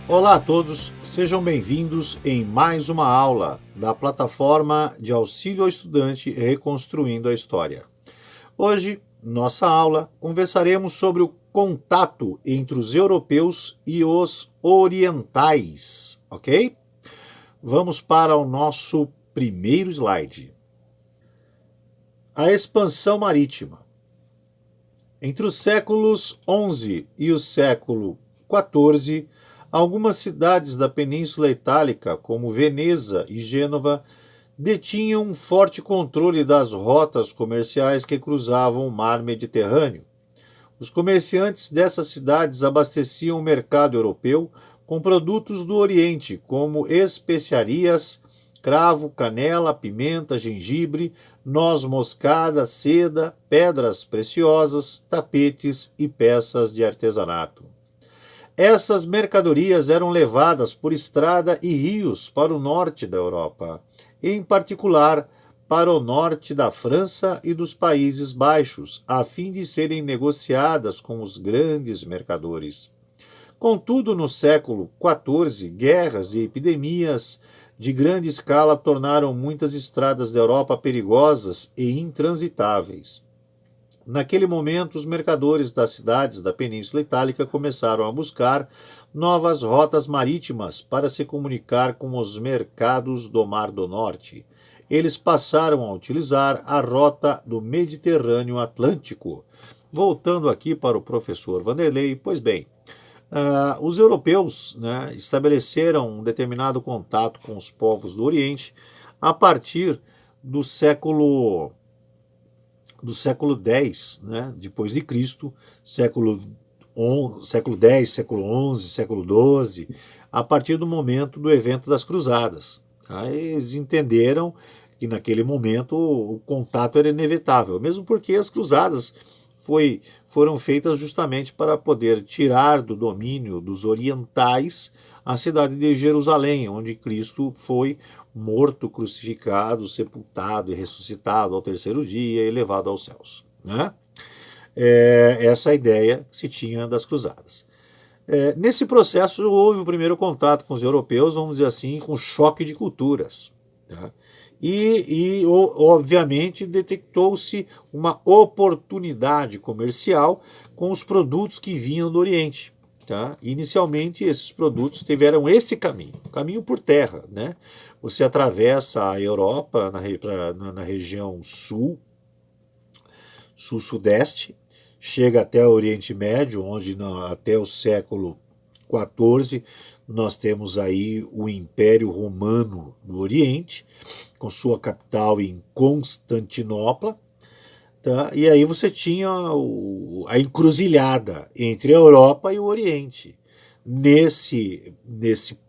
Olá a todos, sejam bem-vindos em mais uma aula da plataforma de auxílio ao estudante Reconstruindo a História. Hoje, nossa aula, conversaremos sobre o contato entre os europeus e os orientais, ok? Vamos para o nosso primeiro slide. A expansão marítima. Entre os séculos XI e o século XIV, algumas cidades da Península Itálica, como Veneza e Gênova, detinham um forte controle das rotas comerciais que cruzavam o mar Mediterrâneo. Os comerciantes dessas cidades abasteciam o mercado europeu com produtos do Oriente, como especiarias, cravo, canela, pimenta, gengibre, noz moscada, seda, pedras preciosas, tapetes e peças de artesanato. Essas mercadorias eram levadas por estrada e rios para o norte da Europa, em particular para o norte da França e dos Países Baixos, a fim de serem negociadas com os grandes mercadores. Contudo, no século XIV, guerras e epidemias de grande escala tornaram muitas estradas da Europa perigosas e intransitáveis. Naquele momento, os mercadores das cidades da Península Itálica começaram a buscar novas rotas marítimas para se comunicar com os mercados do Mar do Norte. Eles passaram a utilizar a rota do Mediterrâneo Atlântico. Voltando aqui para o professor Vanderlei, pois bem, os europeus, estabeleceram um determinado contato com os povos do Oriente a partir do século X, depois de Cristo, século X, século XI, século XII, a partir do momento do evento das Cruzadas. Tá? Eles entenderam que naquele momento o contato era inevitável, mesmo porque as Cruzadas foram feitas justamente para poder tirar do domínio dos orientais a cidade de Jerusalém, onde Cristo foi morto, crucificado, sepultado e ressuscitado ao terceiro dia e levado aos céus. Essa é a ideia que se tinha das cruzadas. Nesse processo houve o primeiro contato com os europeus, vamos dizer assim, com choque de culturas. Tá? Obviamente, detectou-se uma oportunidade comercial com os produtos que vinham do Oriente. Tá? Inicialmente, esses produtos tiveram esse caminho por terra. Você atravessa a Europa na região sul-sudeste, chega até o Oriente Médio, onde até o século XIV nós temos aí o Império Romano do Oriente, com sua capital em Constantinopla. Tá? E aí você tinha a encruzilhada entre a Europa e o Oriente. Nesse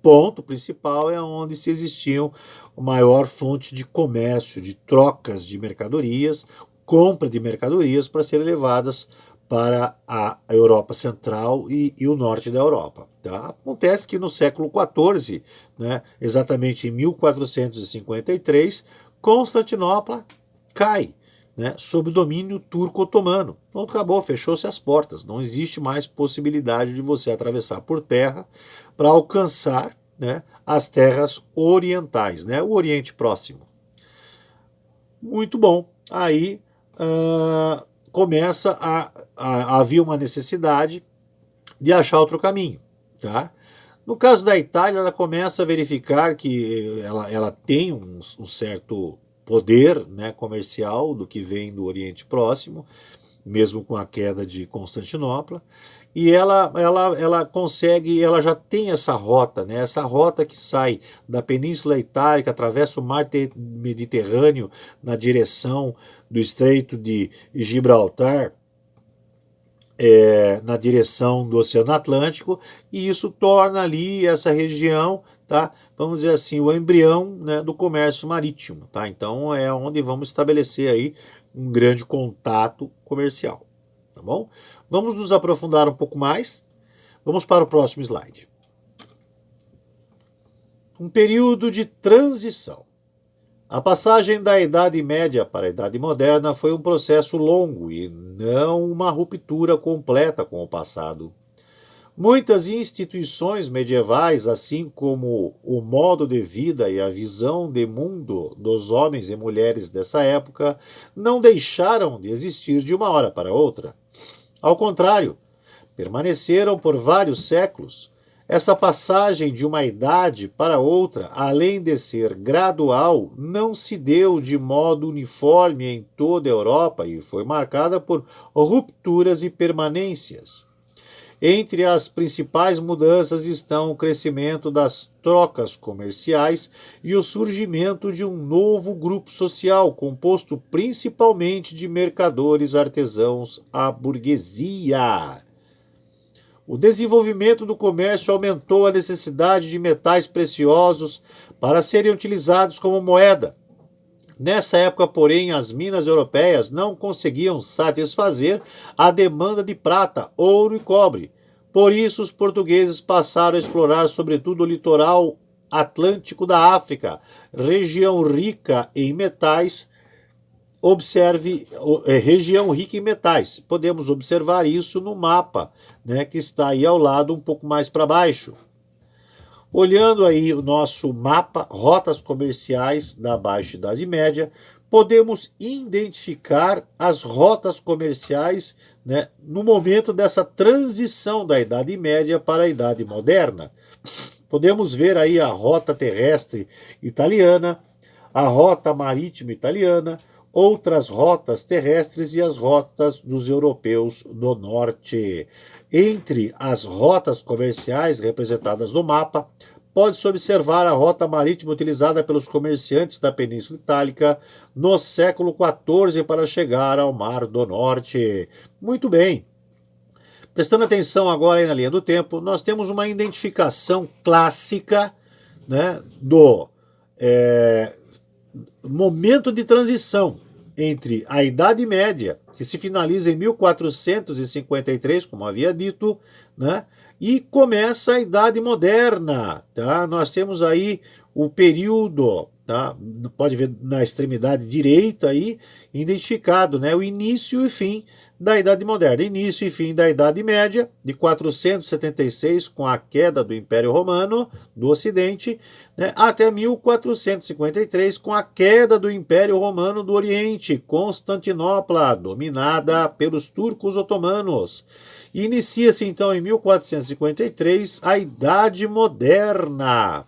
ponto principal é onde se existiam a maior fonte de comércio, de trocas de mercadorias, compra de mercadorias para serem levadas para a Europa Central e o norte da Europa. Tá? Acontece que no século XIV, exatamente em 1453, Constantinopla cai, sob o domínio turco-otomano. Pronto, acabou, fechou-se as portas. Não existe mais possibilidade de você atravessar por terra para alcançar as terras orientais, o Oriente Próximo. Muito bom. Aí começa a haver uma necessidade de achar outro caminho. Tá? No caso da Itália, ela começa a verificar que ela tem um certo poder comercial do que vem do Oriente Próximo, mesmo com a queda de Constantinopla, e ela consegue, ela já tem essa rota, essa rota que sai da Península Itálica, atravessa o mar Mediterrâneo na direção do Estreito de Gibraltar, na direção do Oceano Atlântico, e isso torna ali essa região, tá, vamos dizer assim, o embrião do comércio marítimo. Tá? Então é onde vamos estabelecer aí um grande contato comercial. Tá bom? Vamos nos aprofundar um pouco mais. Vamos para o próximo slide. Um período de transição. A passagem da Idade Média para a Idade Moderna foi um processo longo e não uma ruptura completa com o passado. Muitas instituições medievais, assim como o modo de vida e a visão de mundo dos homens e mulheres dessa época, não deixaram de existir de uma hora para outra. Ao contrário, permaneceram por vários séculos. Essa passagem de uma idade para outra, além de ser gradual, não se deu de modo uniforme em toda a Europa e foi marcada por rupturas e permanências. Entre as principais mudanças estão o crescimento das trocas comerciais e o surgimento de um novo grupo social, composto principalmente de mercadores, artesãos, a burguesia. O desenvolvimento do comércio aumentou a necessidade de metais preciosos para serem utilizados como moeda. Nessa época, porém, as minas europeias não conseguiam satisfazer a demanda de prata, ouro e cobre. Por isso, os portugueses passaram a explorar sobretudo o litoral atlântico da África, região rica em metais. Observe, região rica em metais. Podemos observar isso no mapa, né, que está aí ao lado, um pouco mais para baixo. Olhando aí o nosso mapa, rotas comerciais da Baixa Idade Média, podemos identificar as rotas comerciais, né, no momento dessa transição da Idade Média para a Idade Moderna. Podemos ver aí a rota terrestre italiana, a rota marítima italiana, outras rotas terrestres e as rotas dos europeus do norte. Entre as rotas comerciais representadas no mapa, pode-se observar a rota marítima utilizada pelos comerciantes da Península Itálica no século XIV para chegar ao Mar do Norte. Muito bem. Prestando atenção agora aí na linha do tempo, nós temos uma identificação clássica, né, do momento de transição entre a Idade Média, que se finaliza em 1453, como havia dito, né, e começa a Idade Moderna. Tá? Nós temos aí o período, tá? Pode ver na extremidade direita aí, identificado, né, o início e fim da Idade Moderna. Início e fim da Idade Média, de 476, com a queda do Império Romano do Ocidente, né, até 1453, com a queda do Império Romano do Oriente, Constantinopla, dominada pelos turcos otomanos. Inicia-se então em 1453 a Idade Moderna,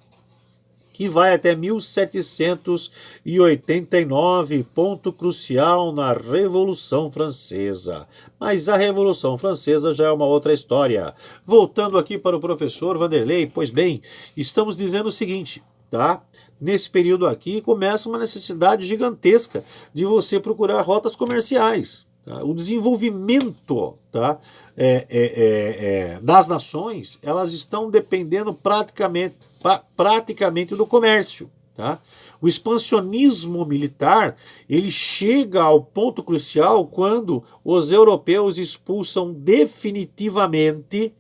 que vai até 1789, ponto crucial na Revolução Francesa. Mas a Revolução Francesa já é uma outra história. Voltando aqui para o professor Vanderlei, pois bem, estamos dizendo o seguinte, tá? Nesse período aqui começa uma necessidade gigantesca de você procurar rotas comerciais. Tá? O desenvolvimento, tá, das nações, elas estão dependendo praticamente do comércio. Tá? O expansionismo militar, ele chega ao ponto crucial quando os europeus expulsam definitivamente,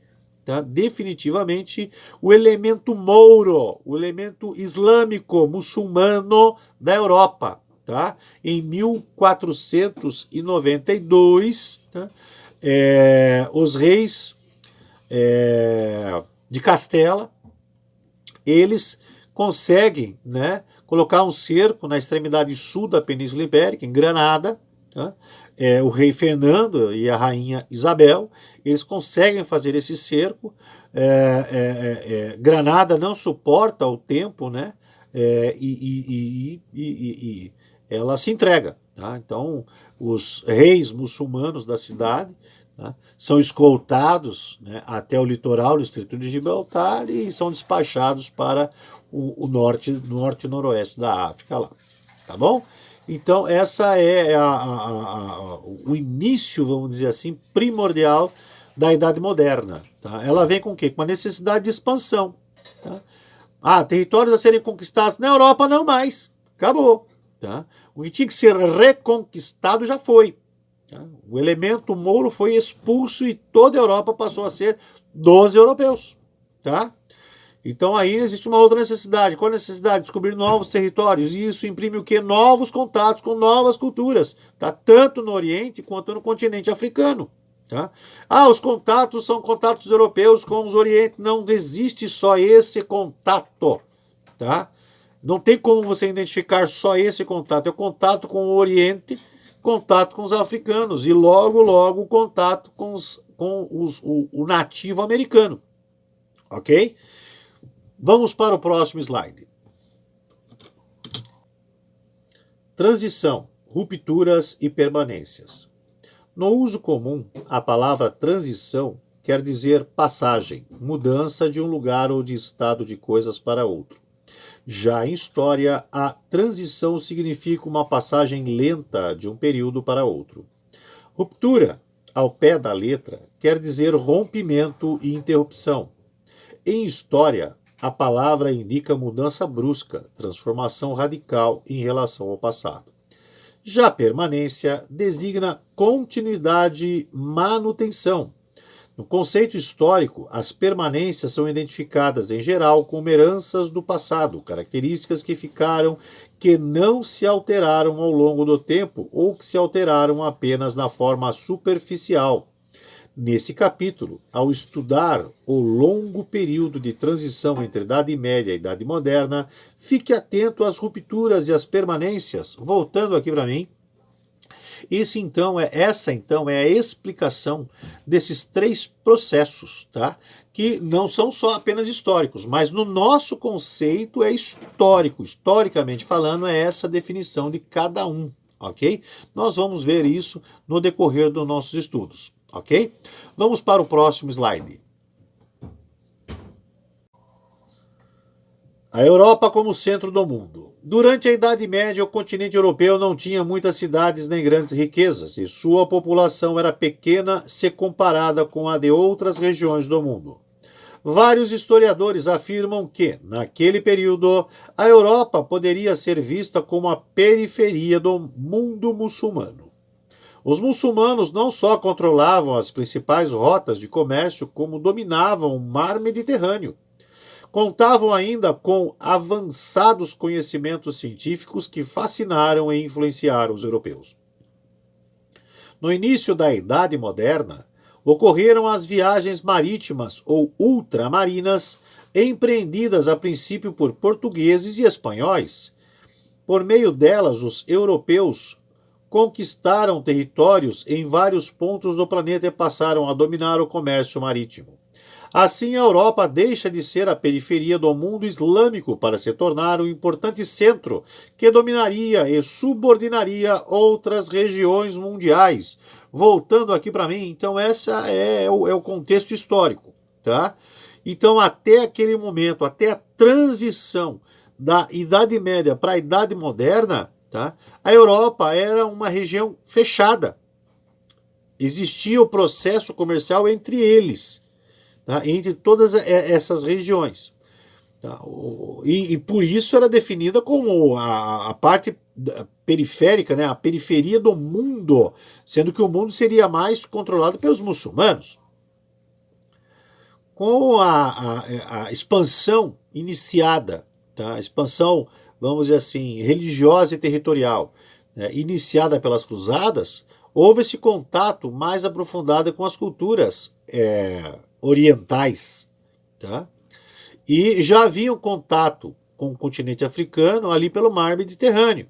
tá, definitivamente o elemento mouro, o elemento islâmico, muçulmano da Europa. Tá? Em 1492, tá? Os reis de Castela, eles conseguem, né, colocar um cerco na extremidade sul da Península Ibérica, em Granada. Tá? O rei Fernando e a rainha Isabel, eles conseguem fazer esse cerco. Granada não suporta o tempo, né, ela se entrega. Tá? Então, os reis muçulmanos da cidade, tá, são escoltados, né, até o litoral do Estreito de Gibraltar e são despachados para o norte e noroeste da África. Lá, tá bom? Então, essa é o início, vamos dizer assim, primordial da Idade Moderna. Tá? Ela vem com o quê? Com a necessidade de expansão. Tá? Territórios a serem conquistados na Europa, não mais. Acabou. Tá? O que tinha que ser reconquistado já foi. Tá? O elemento mouro foi expulso e toda a Europa passou a ser dos europeus. Tá? Então aí existe uma outra necessidade. Qual a necessidade? Descobrir novos territórios. E isso imprime o quê? Novos contatos com novas culturas. Tá? Tanto no Oriente quanto no continente africano. Tá? Ah, os contatos são contatos europeus com os Orientes. Não existe só esse contato. Tá? Não tem como você identificar só esse contato. É o contato com o Oriente, contato com os africanos e logo, logo, contato com o nativo americano. Ok? Vamos para o próximo slide. Transição, rupturas e permanências. No uso comum, a palavra transição quer dizer passagem, mudança de um lugar ou de estado de coisas para outro. Já em história, a transição significa uma passagem lenta de um período para outro. Ruptura, ao pé da letra, quer dizer rompimento e interrupção. Em história, a palavra indica mudança brusca, transformação radical em relação ao passado. Já permanência designa continuidade, manutenção. No conceito histórico, as permanências são identificadas, em geral, como heranças do passado, características que ficaram, que não se alteraram ao longo do tempo ou que se alteraram apenas na forma superficial. Nesse capítulo, ao estudar o longo período de transição entre Idade Média e Idade Moderna, fique atento às rupturas e às permanências. Voltando aqui para mim, essa então é a explicação desses três processos, tá? Que não são só apenas históricos, mas no nosso conceito é histórico. Historicamente falando, é essa definição de cada um, ok? Nós vamos ver isso no decorrer dos nossos estudos, ok? Vamos para o próximo slide. A Europa como centro do mundo. Durante a Idade Média, o continente europeu não tinha muitas cidades nem grandes riquezas, e sua população era pequena se comparada com a de outras regiões do mundo. Vários historiadores afirmam que, naquele período, a Europa poderia ser vista como a periferia do mundo muçulmano. Os muçulmanos não só controlavam as principais rotas de comércio, como dominavam o mar Mediterrâneo. Contavam ainda com avançados conhecimentos científicos que fascinaram e influenciaram os europeus. No início da Idade Moderna, ocorreram as viagens marítimas ou ultramarinas, empreendidas a princípio por portugueses e espanhóis. Por meio delas, os europeus conquistaram territórios em vários pontos do planeta e passaram a dominar o comércio marítimo. Assim, a Europa deixa de ser a periferia do mundo islâmico para se tornar um importante centro que dominaria e subordinaria outras regiões mundiais. Voltando aqui para mim, então essa é o contexto histórico, tá? Então, até aquele momento, até a transição da Idade Média para a Idade Moderna, tá? A Europa era uma região fechada. Existia o processo comercial entre eles. Tá? Entre todas essas regiões. Tá? E por isso era definida como a parte periférica, né? A periferia do mundo, sendo que o mundo seria mais controlado pelos muçulmanos. Com a expansão iniciada, tá? A expansão, vamos dizer assim, religiosa e territorial, né? Iniciada pelas cruzadas, houve esse contato mais aprofundado com as culturas orientais, tá? E já havia um contato com o continente africano ali pelo mar Mediterrâneo.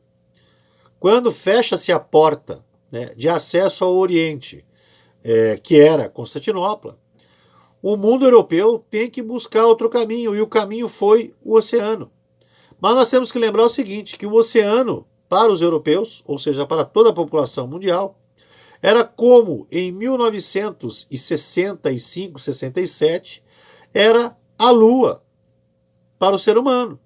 Quando fecha-se a porta, né, de acesso ao Oriente, que era Constantinopla, o mundo europeu tem que buscar outro caminho, e o caminho foi o oceano. Mas nós temos que lembrar o seguinte, que o oceano, para os europeus, ou seja, para toda a população mundial, era como em 1965, 67, era a Lua para o ser humano.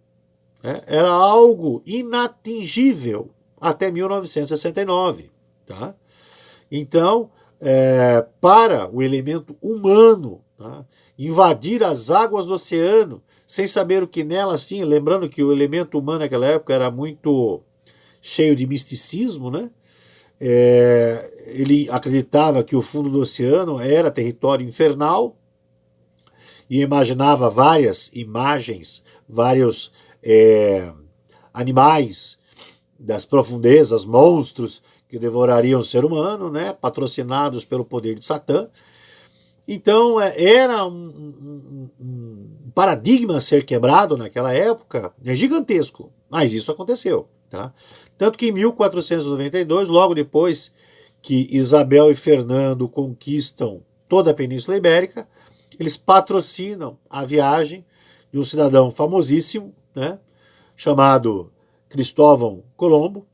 Né? Era algo inatingível até 1969. Tá? Então, para o elemento humano, tá? Invadir as águas do oceano, sem saber o que nelas tinha, lembrando que o elemento humano naquela época era muito cheio de misticismo, né? Ele acreditava que o fundo do oceano era território infernal e imaginava várias imagens, vários animais das profundezas, monstros que devorariam o ser humano, né, patrocinados pelo poder de Satã. Então era um paradigma a ser quebrado naquela época, gigantesco, mas isso aconteceu. Tá? Tanto que em 1492, logo depois que Isabel e Fernando conquistam toda a Península Ibérica, eles patrocinam a viagem de um cidadão famosíssimo, né, chamado Cristóvão Colombo,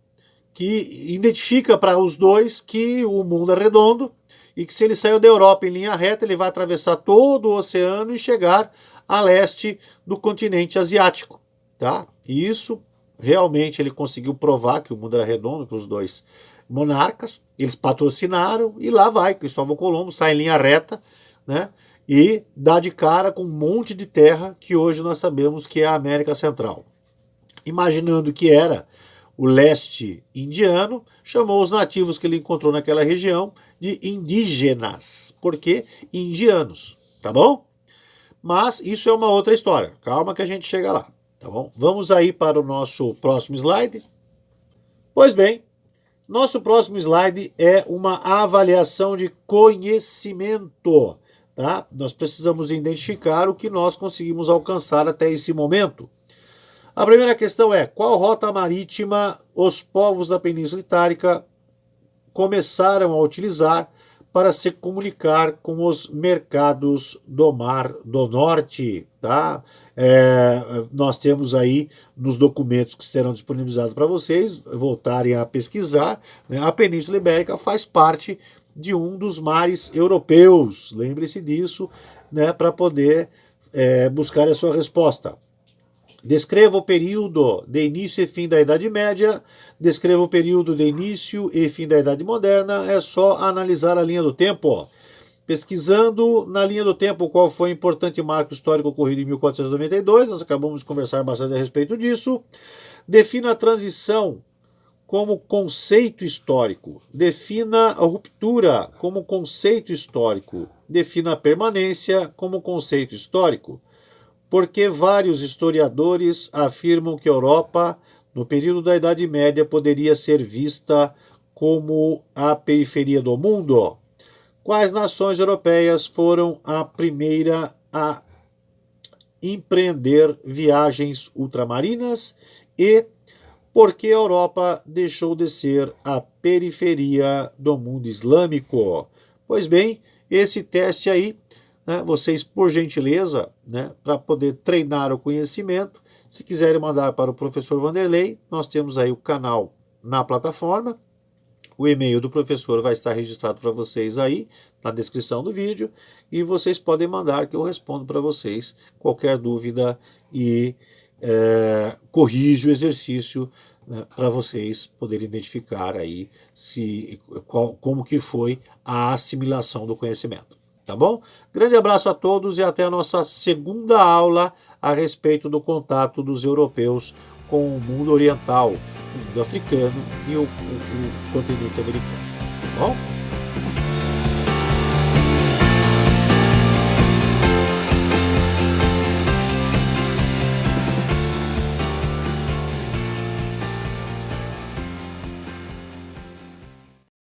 que identifica para os dois que o mundo é redondo e que se ele saiu da Europa em linha reta, ele vai atravessar todo o oceano e chegar a leste do continente asiático. Tá? E isso realmente ele conseguiu provar que o mundo era redondo para os dois monarcas, eles patrocinaram e lá vai, Cristóvão Colombo sai em linha reta, né, e dá de cara com um monte de terra que hoje nós sabemos que é a América Central. Imaginando que era o leste indiano, chamou os nativos que ele encontrou naquela região de indígenas. Por quê? Indianos, tá bom? Mas isso é uma outra história. Calma que a gente chega lá, tá bom? Vamos aí para o nosso próximo slide. Pois bem, nosso próximo slide é uma avaliação de conhecimento, tá? Nós precisamos identificar o que nós conseguimos alcançar até esse momento. A primeira questão é: qual rota marítima os povos da Península Itálica começaram a utilizar para se comunicar com os mercados do Mar do Norte? Tá? Nós temos aí nos documentos que serão disponibilizados para vocês voltarem a pesquisar, né? A Península Ibérica faz parte de um dos mares europeus, lembre-se disso, né, para poder buscar a sua resposta. Descreva o período de início e fim da Idade Média, descreva o período de início e fim da Idade Moderna, é só analisar a linha do tempo. Pesquisando na linha do tempo qual foi o importante marco histórico ocorrido em 1492, nós acabamos de conversar bastante a respeito disso. Defina a transição como conceito histórico, defina a ruptura como conceito histórico, defina a permanência como conceito histórico. Porque vários historiadores afirmam que a Europa, no período da Idade Média, poderia ser vista como a periferia do mundo. Quais nações europeias foram a primeira a empreender viagens ultramarinas e por que a Europa deixou de ser a periferia do mundo islâmico? Pois bem, esse teste aí, né, vocês, por gentileza, né, para poder treinar o conhecimento, se quiserem mandar para o professor Vanderlei, nós temos aí o canal na plataforma, o e-mail do professor vai estar registrado para vocês aí na descrição do vídeo e vocês podem mandar que eu respondo para vocês qualquer dúvida e corrijo o exercício, né, para vocês poderem identificar aí como que foi a assimilação do conhecimento. Tá bom? Grande abraço a todos e até a nossa segunda aula a respeito do contato dos europeus com o mundo oriental, o mundo africano e o continente americano. Tá bom?